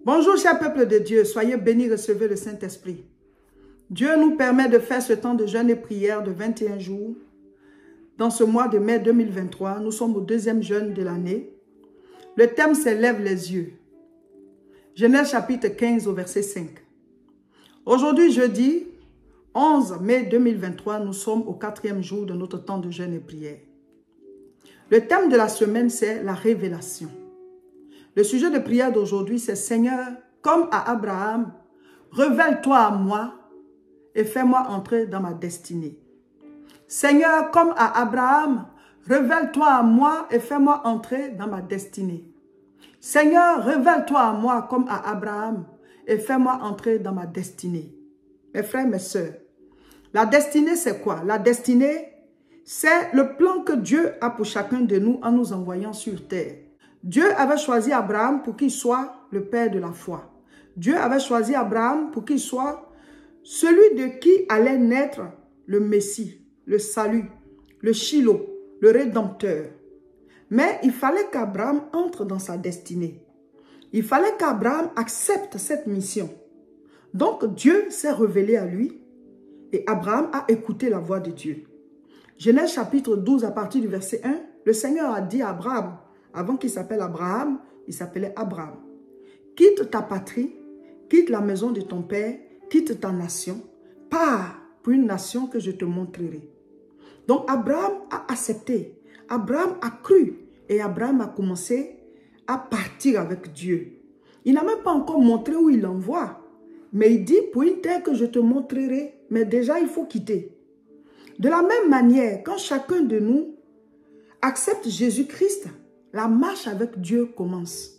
Bonjour, cher peuple de Dieu, soyez bénis, recevez le Saint-Esprit. Dieu nous permet de faire ce temps de jeûne et prière de 21 jours. Dans ce mois de mai 2023, nous sommes au deuxième jeûne de l'année. Le thème c'est « Lève les yeux ». Genèse chapitre 15 au verset 5. Aujourd'hui, jeudi 11 mai 2023, nous sommes au 4e jour de notre temps de jeûne et prière. Le thème de la semaine, c'est la révélation. Le sujet de prière d'aujourd'hui, c'est « Seigneur, comme à Abraham, révèle-toi à moi et fais-moi entrer dans ma destinée. » Seigneur, comme à Abraham, révèle-toi à moi et fais-moi entrer dans ma destinée. Seigneur, révèle-toi à moi comme à Abraham et fais-moi entrer dans ma destinée. Mes frères, mes sœurs, la destinée, c'est quoi? La destinée, c'est le plan que Dieu a pour chacun de nous en nous envoyant sur terre. Dieu avait choisi Abraham pour qu'il soit le père de la foi. Dieu avait choisi Abraham pour qu'il soit celui de qui allait naître le Messie, le salut, le Shiloh, le Rédempteur. Mais il fallait qu'Abraham entre dans sa destinée. Il fallait qu'Abraham accepte cette mission. Donc Dieu s'est révélé à lui et Abraham a écouté la voix de Dieu. Genèse chapitre 12 à partir du verset 1, le Seigneur a dit à Abraham, avant qu'il s'appelle Abraham, il s'appelait Abraham. Quitte ta patrie, quitte la maison de ton père, quitte ta nation, pars pour une nation que je te montrerai. Donc Abraham a accepté, Abraham a cru et Abraham a commencé à partir avec Dieu. Il n'a même pas encore montré où il l'envoie, mais il dit pour une terre que je te montrerai, mais déjà il faut quitter. De la même manière, quand chacun de nous accepte Jésus-Christ, la marche avec Dieu commence.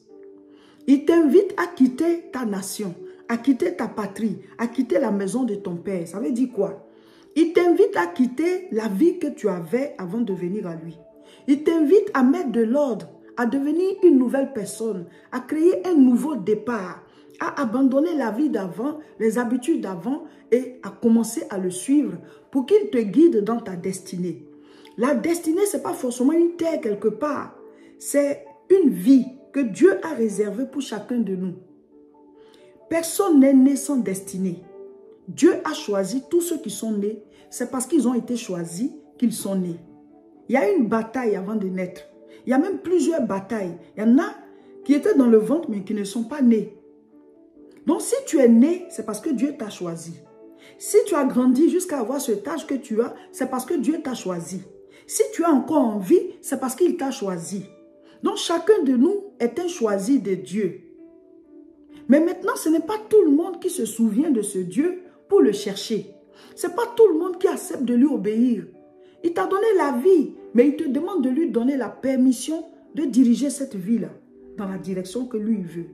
Il t'invite à quitter ta nation, à quitter ta patrie, à quitter la maison de ton père. Ça veut dire quoi? Il t'invite à quitter la vie que tu avais avant de venir à lui. Il t'invite à mettre de l'ordre, à devenir une nouvelle personne, à créer un nouveau départ, à abandonner la vie d'avant, les habitudes d'avant et à commencer à le suivre pour qu'il te guide dans ta destinée. La destinée, ce n'est pas forcément une terre quelque part. C'est une vie que Dieu a réservée pour chacun de nous. Personne n'est né sans destinée. Dieu a choisi tous ceux qui sont nés. C'est parce qu'ils ont été choisis qu'ils sont nés. Il y a une bataille avant de naître. Il y a même plusieurs batailles. Il y en a qui étaient dans le ventre mais qui ne sont pas nés. Donc si tu es né, c'est parce que Dieu t'a choisi. Si tu as grandi jusqu'à avoir cet âge que tu as, c'est parce que Dieu t'a choisi. Si tu es encore en vie, c'est parce qu'il t'a choisi. Donc chacun de nous est un choisi de Dieu. Mais maintenant, ce n'est pas tout le monde qui se souvient de ce Dieu pour le chercher. Ce n'est pas tout le monde qui accepte de lui obéir. Il t'a donné la vie, mais il te demande de lui donner la permission de diriger cette vie-là dans la direction que lui veut.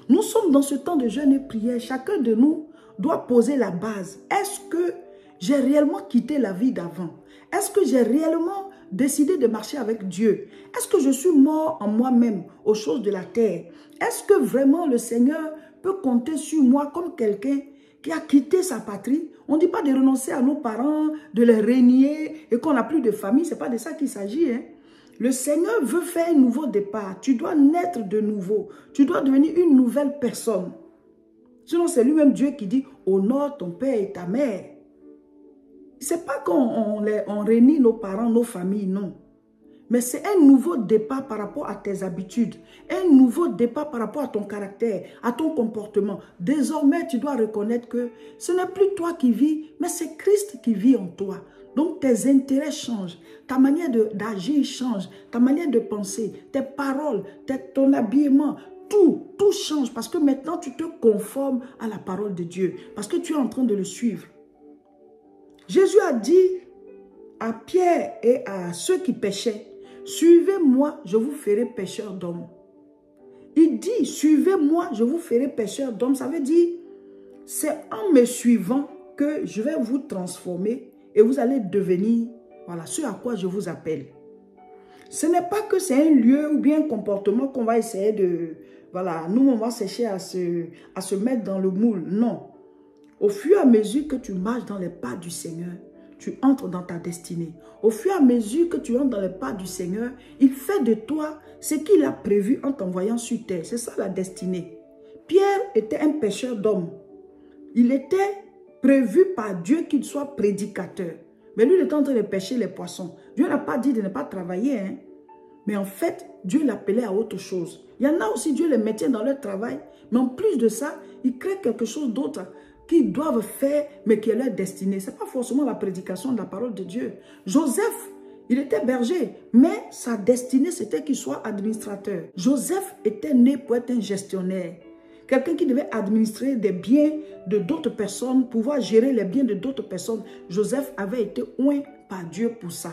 Nous sommes dans ce temps de jeûne et prière. Chacun de nous doit poser la base. Est-ce que j'ai réellement quitté la vie d'avant? Est-ce que j'ai réellement décidé de marcher avec Dieu? Est-ce que je suis mort en moi-même aux choses de la terre? Est-ce que vraiment le Seigneur peut compter sur moi comme quelqu'un qui a quitté sa patrie? On ne dit pas de renoncer à nos parents, de les renier et qu'on n'a plus de famille. Ce n'est pas de ça qu'il s'agit. Le Seigneur veut faire un nouveau départ. Tu dois naître de nouveau. Tu dois devenir une nouvelle personne. Sinon, c'est lui-même Dieu qui dit « Honore ton père et ta mère ». Ce n'est pas qu'on renie nos parents, nos familles, non. Mais c'est un nouveau départ par rapport à tes habitudes. Un nouveau départ par rapport à ton caractère, à ton comportement. Désormais, tu dois reconnaître que ce n'est plus toi qui vis, mais c'est Christ qui vit en toi. Donc, tes intérêts changent. Ta manière d'agir change. Ta manière de penser, tes paroles, ton habillement, tout change. Parce que maintenant, tu te conformes à la parole de Dieu. Parce que tu es en train de le suivre. Jésus a dit à Pierre et à ceux qui péchaient, « Suivez-moi, je vous ferai pécheurs d'hommes. » Il dit, « Suivez-moi, je vous ferai pécheurs d'hommes. » Ça veut dire, c'est en me suivant que je vais vous transformer et vous allez devenir, voilà, ce à quoi je vous appelle. Ce n'est pas que c'est un lieu ou bien un comportement qu'on va essayer de, voilà, nous on va chercher à se mettre dans le moule. Non. Au fur et à mesure que tu marches dans les pas du Seigneur, tu entres dans ta destinée. Au fur et à mesure que tu entres dans les pas du Seigneur, il fait de toi ce qu'il a prévu en t'envoyant sur terre. C'est ça la destinée. Pierre était un pêcheur d'hommes. Il était prévu par Dieu qu'il soit prédicateur. Mais lui, il était en train de pêcher les poissons. Dieu n'a pas dit de ne pas travailler. Hein? Mais en fait, Dieu l'appelait à autre chose. Il y en a aussi, Dieu les mettait dans leur travail. Mais en plus de ça, il crée quelque chose d'autre qu'ils doivent faire, mais qui est leur destinée. Ce n'est pas forcément la prédication de la parole de Dieu. Joseph, il était berger, mais sa destinée, c'était qu'il soit administrateur. Joseph était né pour être un gestionnaire. Quelqu'un qui devait administrer des biens de d'autres personnes, pouvoir gérer les biens de d'autres personnes. Joseph avait été oint par Dieu pour ça.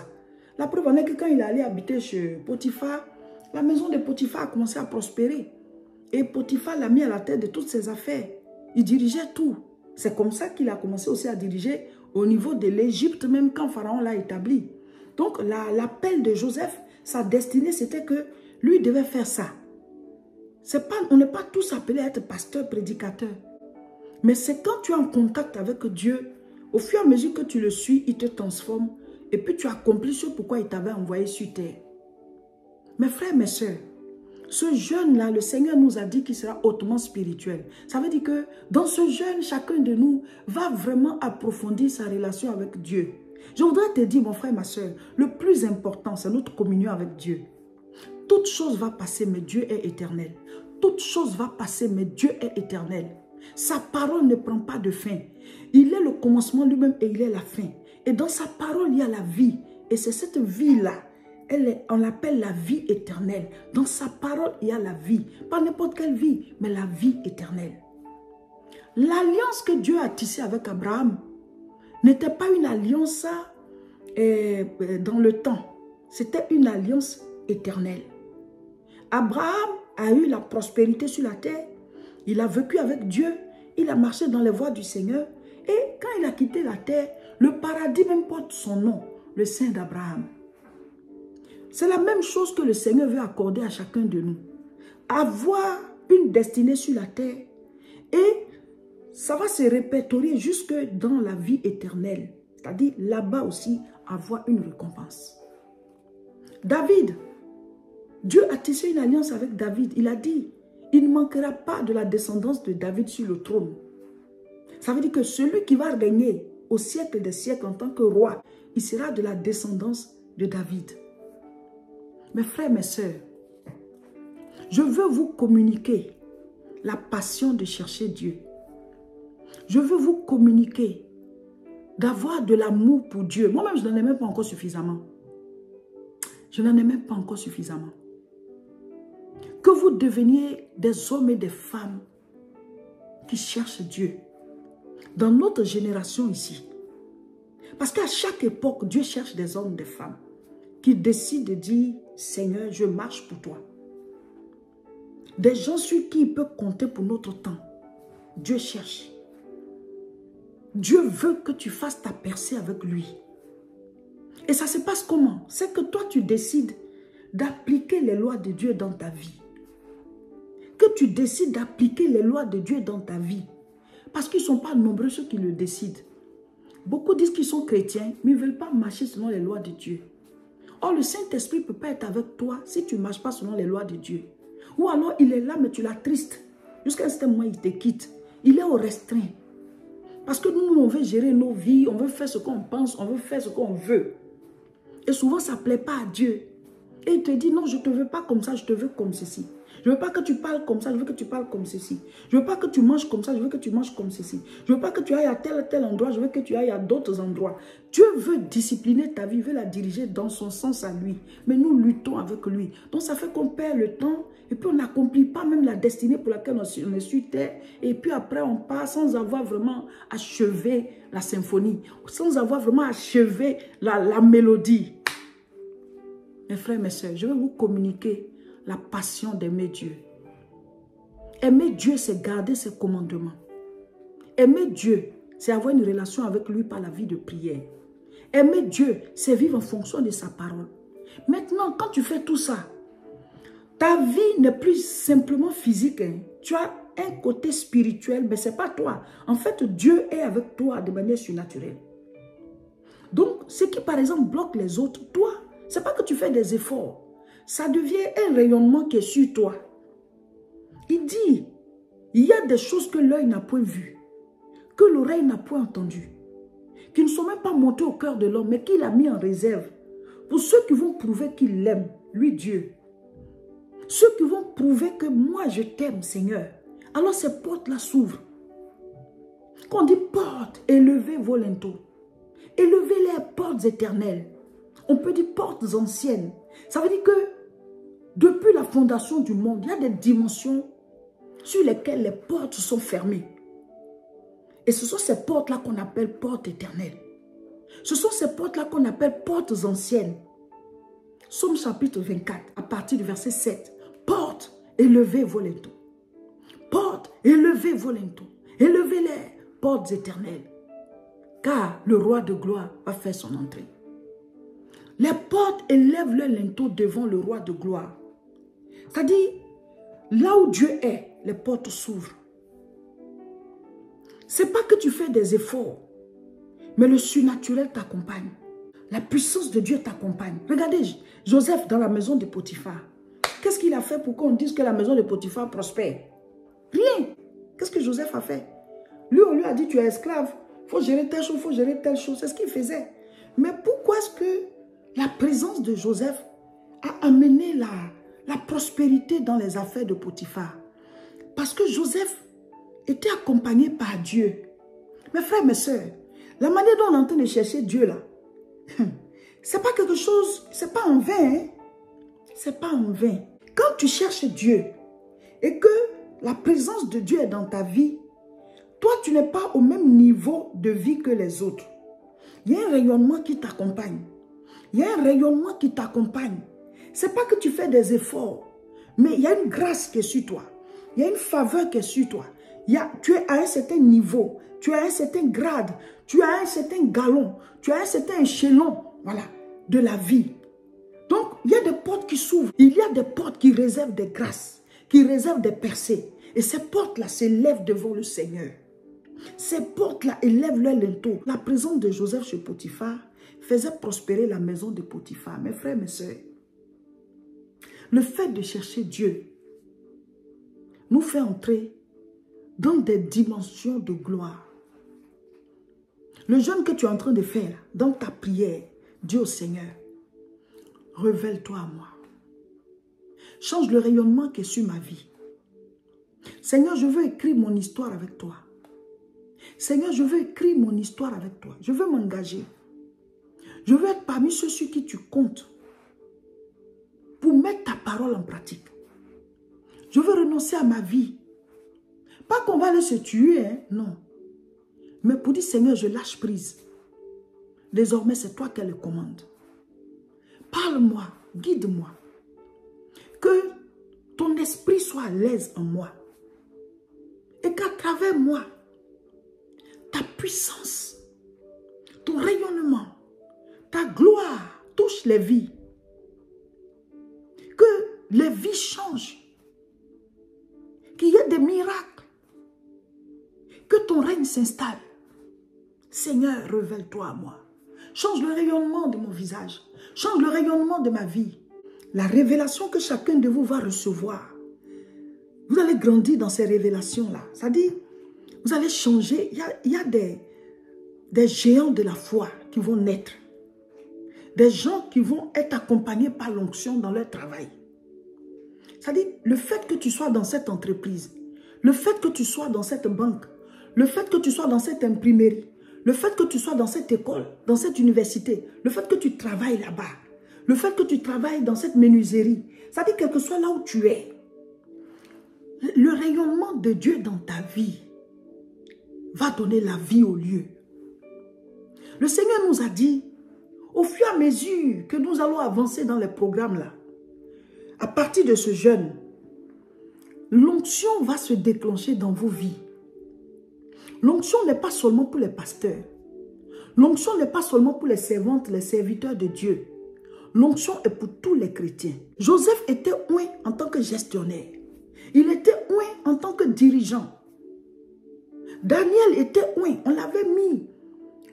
La preuve en est que quand il allait habiter chez Potiphar, la maison de Potiphar a commencé à prospérer. Et Potiphar l'a mis à la tête de toutes ses affaires. Il dirigeait tout. C'est comme ça qu'il a commencé aussi à diriger au niveau de l'Égypte, même quand Pharaon l'a établi. Donc l'appel de Joseph, sa destinée, c'était que lui devait faire ça. On n'est pas tous appelés à être pasteur, prédicateur. Mais c'est quand tu es en contact avec Dieu, au fur et à mesure que tu le suis, il te transforme. Et puis tu accomplis ce pourquoi il t'avait envoyé sur terre. Mes frères, mes soeurs, ce jeûne-là, le Seigneur nous a dit qu'il sera hautement spirituel. Ça veut dire que dans ce jeûne, chacun de nous va vraiment approfondir sa relation avec Dieu. Je voudrais te dire, mon frère, ma soeur, le plus important, c'est notre communion avec Dieu. Toute chose va passer, mais Dieu est éternel. Toute chose va passer, mais Dieu est éternel. Sa parole ne prend pas de fin. Il est le commencement lui-même et il est la fin. Et dans sa parole, il y a la vie. Et c'est cette vie-là, on l'appelle la vie éternelle. Dans sa parole, il y a la vie. Pas n'importe quelle vie, mais la vie éternelle. L'alliance que Dieu a tissée avec Abraham n'était pas une alliance dans le temps. C'était une alliance éternelle. Abraham a eu la prospérité sur la terre. Il a vécu avec Dieu. Il a marché dans les voies du Seigneur. Et quand il a quitté la terre, le paradis même porte son nom, le Saint d'Abraham. C'est la même chose que le Seigneur veut accorder à chacun de nous. Avoir une destinée sur la terre et ça va se répertorier jusque dans la vie éternelle. C'est-à-dire là-bas aussi avoir une récompense. David, Dieu a tissé une alliance avec David. Il a dit, il ne manquera pas de la descendance de David sur le trône. Ça veut dire que celui qui va régner au siècle des siècles en tant que roi, il sera de la descendance de David. Mes frères, mes sœurs, je veux vous communiquer la passion de chercher Dieu. Je veux vous communiquer d'avoir de l'amour pour Dieu. Moi-même, je n'en ai même pas encore suffisamment. Je n'en ai même pas encore suffisamment. Que vous deveniez des hommes et des femmes qui cherchent Dieu. Dans notre génération ici. Parce qu'à chaque époque, Dieu cherche des hommes, des femmes qui décident de dire, Seigneur, je marche pour toi. Des gens sur qui il peut compter pour notre temps. Dieu cherche. Dieu veut que tu fasses ta percée avec lui. Et ça se passe comment? C'est que toi, tu décides d'appliquer les lois de Dieu dans ta vie. Que tu décides d'appliquer les lois de Dieu dans ta vie. Parce qu'ils ne sont pas nombreux ceux qui le décident. Beaucoup disent qu'ils sont chrétiens, mais ils ne veulent pas marcher selon les lois de Dieu. Or, le Saint-Esprit ne peut pas être avec toi si tu ne marches pas selon les lois de Dieu. Ou alors, il est là, mais tu l'attristes. Jusqu'à un certain moment, il te quitte. Il est au restreint. Parce que nous, on veut gérer nos vies, on veut faire ce qu'on pense, on veut faire ce qu'on veut. Et souvent, ça ne plaît pas à Dieu. Et il te dit, non, je ne te veux pas comme ça, je te veux comme ceci. Je ne veux pas que tu parles comme ça, je veux que tu parles comme ceci. Je ne veux pas que tu manges comme ça, je veux que tu manges comme ceci. Je ne veux pas que tu ailles à tel endroit, je veux que tu ailles à d'autres endroits. Dieu veut discipliner ta vie, veut la diriger dans son sens à lui. Mais nous luttons avec lui. Donc ça fait qu'on perd le temps et puis on n'accomplit pas même la destinée pour laquelle on est sur terre. Et puis après on part sans avoir vraiment achevé la symphonie, sans avoir vraiment achevé la mélodie. Mes frères, mes soeurs, je vais vous communiquer la passion d'aimer Dieu. Aimer Dieu, c'est garder ses commandements. Aimer Dieu, c'est avoir une relation avec lui par la vie de prière. Aimer Dieu, c'est vivre en fonction de sa parole. Maintenant, quand tu fais tout ça, ta vie n'est plus simplement physique. Hein. Tu as un côté spirituel, mais ce n'est pas toi. En fait, Dieu est avec toi de manière surnaturelle. Donc, ce qui, par exemple, bloque les autres, toi, ce n'est pas que tu fais des efforts. Ça devient un rayonnement qui est sur toi. Il dit, Il y a des choses que l'œil n'a point vues, que l'oreille n'a point entendues, qui ne sont même pas montées au cœur de l'homme, mais qu'il a mis en réserve pour ceux qui vont prouver qu'il l'aime, lui Dieu. Ceux qui vont prouver que moi je t'aime, Seigneur. Alors ces portes-là s'ouvrent. Quand on dit portes, élevez vos linteaux. Élevez les portes éternelles. On peut dire portes anciennes. Ça veut dire que depuis la fondation du monde, il y a des dimensions sur lesquelles les portes sont fermées. Et ce sont ces portes-là qu'on appelle portes éternelles. Ce sont ces portes-là qu'on appelle portes anciennes. Somme chapitre 24, à partir du verset 7. Portes, élevez vos linteaux. Portes, élevez vos linteaux. Élevez-les, portes éternelles. Car le roi de gloire va faire son entrée. Les portes élèvent leurs linteaux devant le roi de gloire. C'est-à-dire, là où Dieu est, les portes s'ouvrent. Ce n'est pas que tu fais des efforts, mais le surnaturel t'accompagne. La puissance de Dieu t'accompagne. Regardez, Joseph dans la maison de Potiphar. Qu'est-ce qu'il a fait pour qu'on dise que la maison de Potiphar prospère? Rien. Qu'est-ce que Joseph a fait? Lui, on lui a dit, tu es esclave. Il faut gérer telle chose, il faut gérer telle chose. C'est ce qu'il faisait. Mais pourquoi est-ce que la présence de Joseph a amené la prospérité dans les affaires de Potiphar? Parce que Joseph était accompagné par Dieu. Mes frères, mes soeurs, la manière dont on est en train de chercher Dieu là, c'est pas quelque chose, c'est pas en vain. Hein? C'est pas en vain. Quand tu cherches Dieu et que la présence de Dieu est dans ta vie, toi, tu n'es pas au même niveau de vie que les autres. Il y a un rayonnement qui t'accompagne. Il y a un rayonnement qui t'accompagne. Ce n'est pas que tu fais des efforts, mais il y a une grâce qui est sur toi. Il y a une faveur qui est sur toi. Tu es à un certain niveau, tu as un certain grade, tu as un certain galon, tu as un certain échelon, voilà, de la vie. Donc, il y a des portes qui s'ouvrent. Il y a des portes qui réservent des grâces, qui réservent des percées. Et ces portes-là s'élèvent devant le Seigneur. Ces portes-là élèvent leur linteau. La présence de Joseph chez Potiphar faisait prospérer la maison de Potiphar. Mes frères, mes sœurs, le fait de chercher Dieu nous fait entrer dans des dimensions de gloire. Le jeûne que tu es en train de faire dans ta prière, dis au Seigneur, révèle-toi à moi. Change le rayonnement qui est sur ma vie. Seigneur, je veux écrire mon histoire avec toi. Seigneur, je veux écrire mon histoire avec toi. Je veux m'engager. Je veux être parmi ceux sur qui tu comptes pour mettre ta parole en pratique. Je veux renoncer à ma vie. Pas qu'on va aller se tuer, hein? Non. Mais pour dire, Seigneur, je lâche prise. Désormais, c'est toi qui as le commande. Parle-moi, guide-moi. Que ton esprit soit à l'aise en moi. Et qu'à travers moi, ta puissance, ton rayonnement, ta gloire touche les vies. Que les vies changent. Qu'il y ait des miracles. Que ton règne s'installe. Seigneur, révèle-toi à moi. Change le rayonnement de mon visage. Change le rayonnement de ma vie. La révélation que chacun de vous va recevoir. Vous allez grandir dans ces révélations-là. C'est-à-dire, vous allez changer. Il y a des géants de la foi qui vont naître. Des gens qui vont être accompagnés par l'onction dans leur travail. C'est-à-dire, le fait que tu sois dans cette entreprise, le fait que tu sois dans cette banque, le fait que tu sois dans cette imprimerie, le fait que tu sois dans cette école, dans cette université, le fait que tu travailles là-bas, le fait que tu travailles dans cette menuiserie, c'est-à-dire quel que soit là où tu es, le rayonnement de Dieu dans ta vie va donner la vie au lieu. Le Seigneur nous a dit, au fur et à mesure que nous allons avancer dans les programmes là, à partir de ce jeûne, l'onction va se déclencher dans vos vies. L'onction n'est pas seulement pour les pasteurs. L'onction n'est pas seulement pour les servantes, les serviteurs de Dieu. L'onction est pour tous les chrétiens. Joseph était oint en tant que gestionnaire. Il était oint en tant que dirigeant. Daniel était oint. On l'avait mis.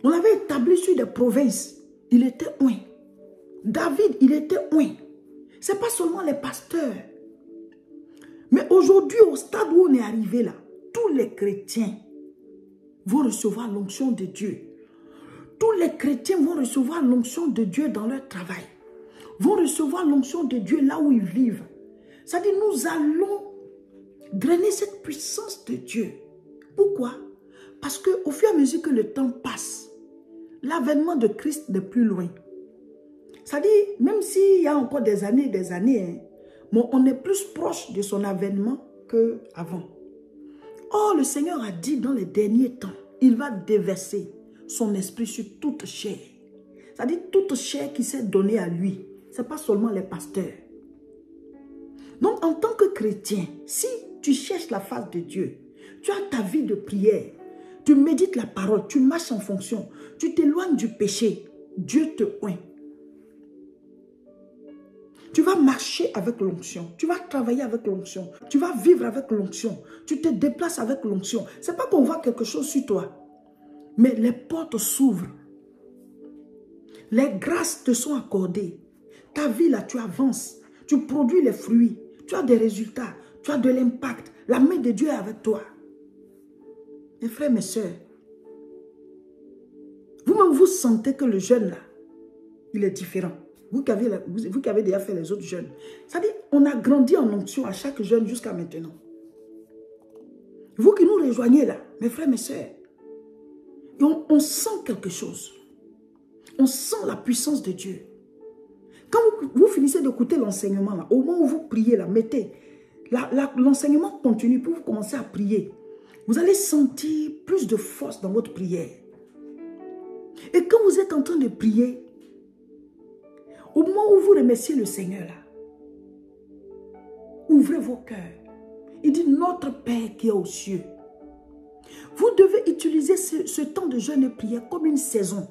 On l'avait établi sur des provinces. Il était oint. David, il était oint. Ce n'est pas seulement les pasteurs. Mais aujourd'hui, au stade où on est arrivé là, tous les chrétiens vont recevoir l'onction de Dieu. Tous les chrétiens vont recevoir l'onction de Dieu dans leur travail. Vont recevoir l'onction de Dieu là où ils vivent. C'est-à-dire, nous allons drainer cette puissance de Dieu. Pourquoi? Parce qu'au fur et à mesure que le temps passe, l'avènement de Christ n'est plus loin. C'est-à-dire, même s'il y a encore des années, bon, on est plus proche de son avènement qu'avant. Or, le Seigneur a dit dans les derniers temps, il va déverser son esprit sur toute chair. C'est-à-dire, toute chair qui s'est donnée à lui. Ce n'est pas seulement les pasteurs. Donc, en tant que chrétien, si tu cherches la face de Dieu, tu as ta vie de prière, tu médites la parole, tu marches en fonction, tu t'éloignes du péché, Dieu te oint. Tu vas marcher avec l'onction, tu vas travailler avec l'onction, tu vas vivre avec l'onction, tu te déplaces avec l'onction. Ce n'est pas qu'on voit quelque chose sur toi, mais les portes s'ouvrent. Les grâces te sont accordées. Ta vie là, tu avances, tu produis les fruits, tu as des résultats, tu as de l'impact. La main de Dieu est avec toi. Mes frères, mes soeurs, vous-même vous sentez que le jeûne là, il est différent. Vous qui avez déjà fait les autres jeûnes. C'est-à-dire, on a grandi en onction à chaque jeûne jusqu'à maintenant. Vous qui nous rejoignez là, mes frères, mes soeurs, on sent quelque chose. On sent la puissance de Dieu. Quand vous finissez d'écouter l'enseignement là, au moment où vous priez là, mettez, l'enseignement continue pour vous commencer à prier. Vous allez sentir plus de force dans votre prière. Et quand vous êtes en train de prier, au moment où vous remerciez le Seigneur là, ouvrez vos cœurs. Il dit, notre Père qui est aux cieux. Vous devez utiliser ce temps de jeûne et prière comme une saison.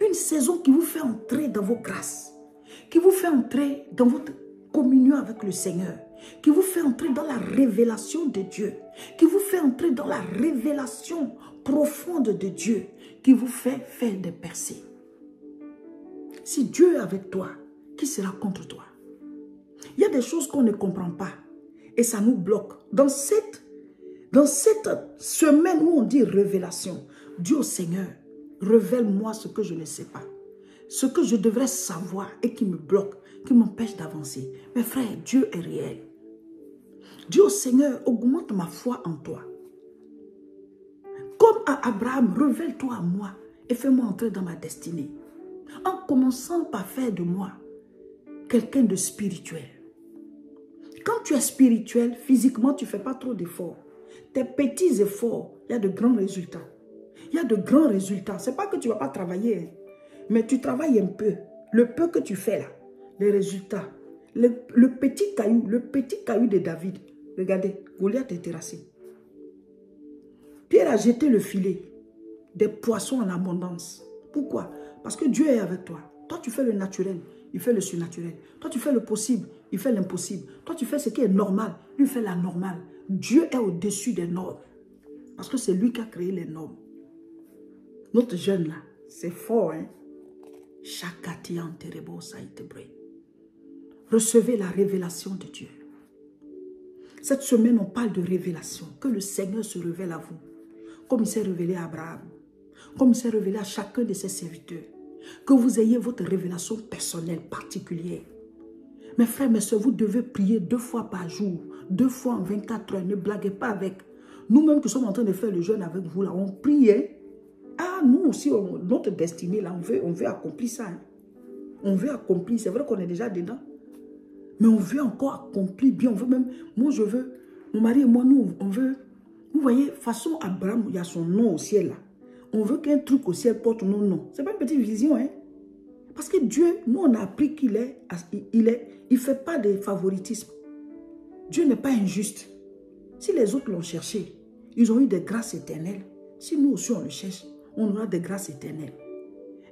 Une saison qui vous fait entrer dans vos grâces. Qui vous fait entrer dans votre communion avec le Seigneur. Qui vous fait entrer dans la révélation de Dieu. Qui vous fait entrer dans la révélation profonde de Dieu. Qui vous fait faire des percées. Si Dieu est avec toi, qui sera contre toi? Il y a des choses qu'on ne comprend pas. Et ça nous bloque. Dans cette semaine où on dit révélation, Dieu Seigneur, révèle-moi ce que je ne sais pas. Ce que je devrais savoir et qui me bloque, qui m'empêche d'avancer. Mes frères, Dieu est réel. Dieu Seigneur, augmente ma foi en toi. Comme à Abraham, révèle-toi à moi et fais-moi entrer dans ma destinée. En commençant par faire de moi quelqu'un de spirituel. Quand tu es spirituel, physiquement, tu ne fais pas trop d'efforts. Tes petits efforts, il y a de grands résultats. Il y a de grands résultats. Ce n'est pas que tu ne vas pas travailler, mais tu travailles un peu. Le peu que tu fais là, les résultats. Le petit caillou de David. Regardez, Goliath est terrassé. Pierre a jeté le filet. Des poissons en abondance. Pourquoi? Parce que Dieu est avec toi. Toi, tu fais le naturel, il fait le surnaturel. Toi, tu fais le possible, il fait l'impossible. Toi, tu fais ce qui est normal, lui fait la normale. Dieu est au-dessus des normes. Parce que c'est lui qui a créé les normes. Notre jeune là, c'est fort, hein? Recevez la révélation de Dieu. Cette semaine, on parle de révélation. Que le Seigneur se révèle à vous. Comme il s'est révélé à Abraham. Comme il s'est révélé à chacun de ses serviteurs. Que vous ayez votre révélation personnelle, particulière. Mes frères, mes soeurs, vous devez prier 2 fois par jour. 2 fois en 24 heures. Ne blaguez pas avec. Nous-mêmes qui sommes en train de faire le jeûne avec vous, là, on prie. Hein? Ah, nous aussi, notre destinée, là, on veut accomplir ça. Hein? On veut accomplir. C'est vrai qu'on est déjà dedans. Mais on veut encore accomplir bien. On veut même, moi je veux, mon mari et moi, nous, on veut, vous voyez, façon Abraham, il y a son nom au ciel là. On veut qu'un truc au ciel porte nos noms. Ce n'est pas une petite vision, hein. Parce que Dieu, nous on a appris qu'il il fait pas de favoritisme. Dieu n'est pas injuste. Si les autres l'ont cherché, ils ont eu des grâces éternelles. Si nous aussi on le cherche, on aura des grâces éternelles.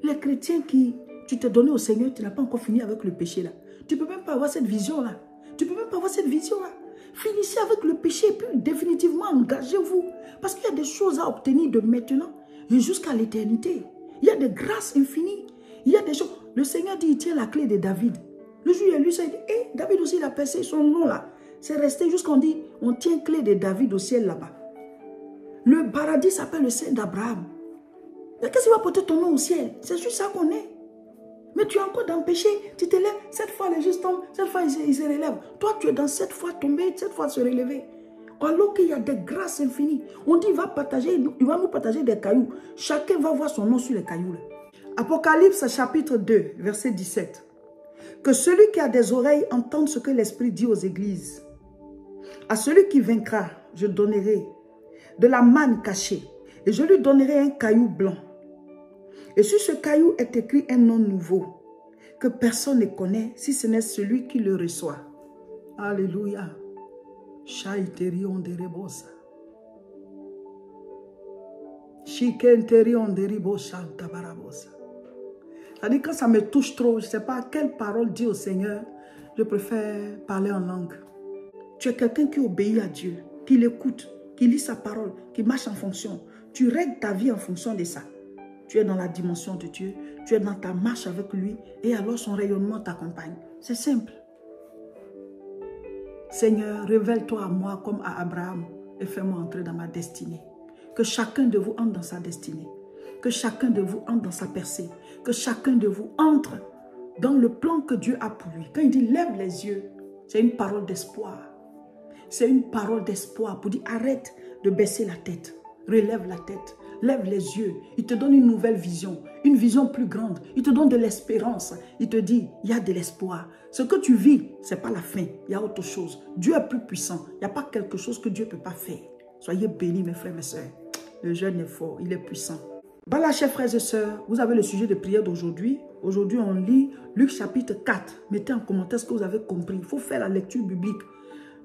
Les chrétiens qui, tu t'es donné au Seigneur, tu n'as pas encore fini avec le péché là. Tu ne peux même pas avoir cette vision-là. Tu ne peux même pas avoir cette vision-là. Finissez avec le péché et puis définitivement engagez-vous. Parce qu'il y a des choses à obtenir de maintenant et jusqu'à l'éternité. Il y a des grâces infinies. Il y a des choses. Le Seigneur dit, il tient la clé de David. Le jour où il a lu ça, il dit, David aussi, il a percé son nom là. C'est resté jusqu'on dit, on tient clé de David au ciel là-bas. Le paradis s'appelle le sein d'Abraham. Qu'est-ce qui va porter ton nom au ciel? C'est juste ça qu'on est. Mais tu es encore dans le péché. Tu te lèves, cette fois les justes tombent, cette fois ils se relèvent. Toi, tu es dans cette fois tomber, cette fois se relever. Alors qu'il y a des grâces infinies. On dit, il va nous partager des cailloux. Chacun va voir son nom sur les cailloux. Là. Apocalypse chapitre 2, verset 17. Que celui qui a des oreilles entende ce que l'Esprit dit aux églises. À celui qui vaincra, je donnerai de la manne cachée. Et je lui donnerai un caillou blanc. Et sur ce caillou est écrit un nom nouveau, que personne ne connaît, si ce n'est celui qui le reçoit. Alléluia. Shaiteri onderebosa. Shikenteri onderibosa tabarabosa. C'est-à-dire quand ça me touche trop, je ne sais pas quelle parole dit au Seigneur, je préfère parler en langue. Tu es quelqu'un qui obéit à Dieu, qui l'écoute, qui lit sa parole, qui marche en fonction. Tu règles ta vie en fonction de ça. Tu es dans la dimension de Dieu, tu es dans ta marche avec lui et alors son rayonnement t'accompagne. C'est simple. Seigneur, révèle-toi à moi comme à Abraham et fais-moi entrer dans ma destinée. Que chacun de vous entre dans sa destinée. Que chacun de vous entre dans sa percée. Que chacun de vous entre dans le plan que Dieu a pour lui. Quand il dit lève les yeux, c'est une parole d'espoir. C'est une parole d'espoir pour dire arrête de baisser la tête. Relève la tête. Lève les yeux. Il te donne une nouvelle vision. Une vision plus grande. Il te donne de l'espérance. Il te dit, il y a de l'espoir. Ce que tu vis, ce n'est pas la fin. Il y a autre chose. Dieu est plus puissant. Il n'y a pas quelque chose que Dieu ne peut pas faire. Soyez bénis, mes frères, mes sœurs. Le jeûne est fort. Il est puissant. Voilà, chers frères et sœurs, vous avez le sujet de prière d'aujourd'hui. Aujourd'hui, on lit Luc chapitre 4. Mettez en commentaire ce que vous avez compris. Il faut faire la lecture biblique.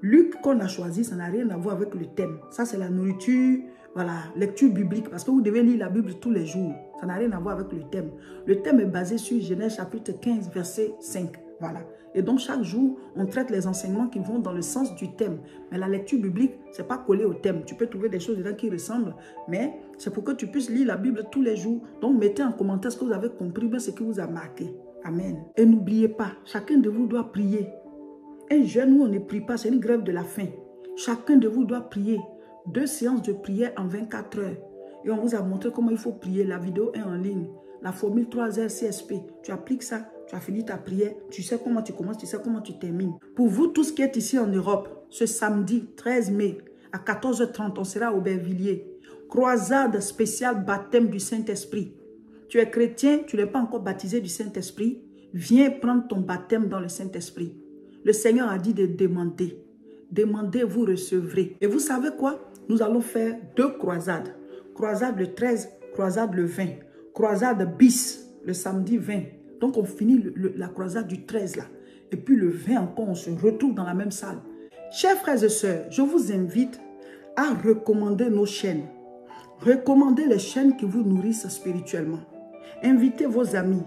Luc qu'on a choisi, ça n'a rien à voir avec le thème. Ça, c'est la nourriture, voilà, lecture biblique. Parce que vous devez lire la Bible tous les jours. Ça n'a rien à voir avec le thème. Le thème est basé sur Genèse chapitre 15, verset 5. Voilà. Et donc, chaque jour, on traite les enseignements qui vont dans le sens du thème. Mais la lecture biblique, ce n'est pas collé au thème. Tu peux trouver des choses dedans qui ressemblent. Mais c'est pour que tu puisses lire la Bible tous les jours. Donc, mettez en commentaire ce que vous avez compris, bien ce qui vous a marqué. Amen. Et n'oubliez pas, chacun de vous doit prier. Un jeûne où on ne prie pas, c'est une grève de la faim. Chacun de vous doit prier. 2 séances de prière en 24 heures. Et on vous a montré comment il faut prier. La vidéo est en ligne. La formule 3R CSP. Tu appliques ça, tu as fini ta prière. Tu sais comment tu commences, tu sais comment tu termines. Pour vous tous qui êtes ici en Europe, ce samedi 13 mai à 14h30, on sera à Aubervilliers. Croisade spéciale baptême du Saint-Esprit. Tu es chrétien, tu n'es pas encore baptisé du Saint-Esprit. Viens prendre ton baptême dans le Saint-Esprit. Le Seigneur a dit de demander. Demandez, vous recevrez. Et vous savez quoi? Nous allons faire 2 croisades. Croisade le 13, croisade le 20. Croisade bis, le samedi 20. Donc on finit la croisade du 13 là. Et puis le 20 encore, on se retrouve dans la même salle. Chers frères et sœurs, je vous invite à recommander nos chaînes. Recommandez les chaînes qui vous nourrissent spirituellement. Invitez vos amis.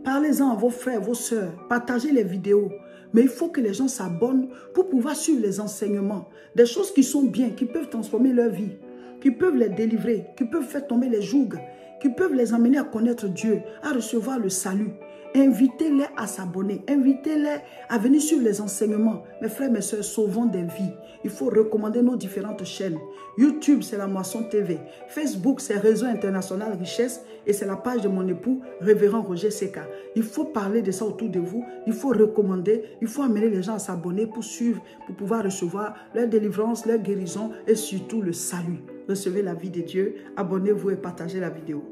Parlez-en à vos frères, vos sœurs. Partagez les vidéos. Mais il faut que les gens s'abonnent pour pouvoir suivre les enseignements. Des choses qui sont bien, qui peuvent transformer leur vie, qui peuvent les délivrer, qui peuvent faire tomber les jougs, qui peuvent les amener à connaître Dieu, à recevoir le salut. Invitez-les à s'abonner, invitez-les à venir suivre les enseignements. Mes frères, mes soeurs, sauvons des vies. Il faut recommander nos différentes chaînes. YouTube, c'est la Moisson TV. Facebook, c'est Réseau International Richesse. Et c'est la page de mon époux, Révérend Roger Seka. Il faut parler de ça autour de vous. Il faut recommander. Il faut amener les gens à s'abonner pour suivre, pour pouvoir recevoir leur délivrance, leur guérison et surtout le salut. Recevez la vie de Dieu. Abonnez-vous et partagez la vidéo.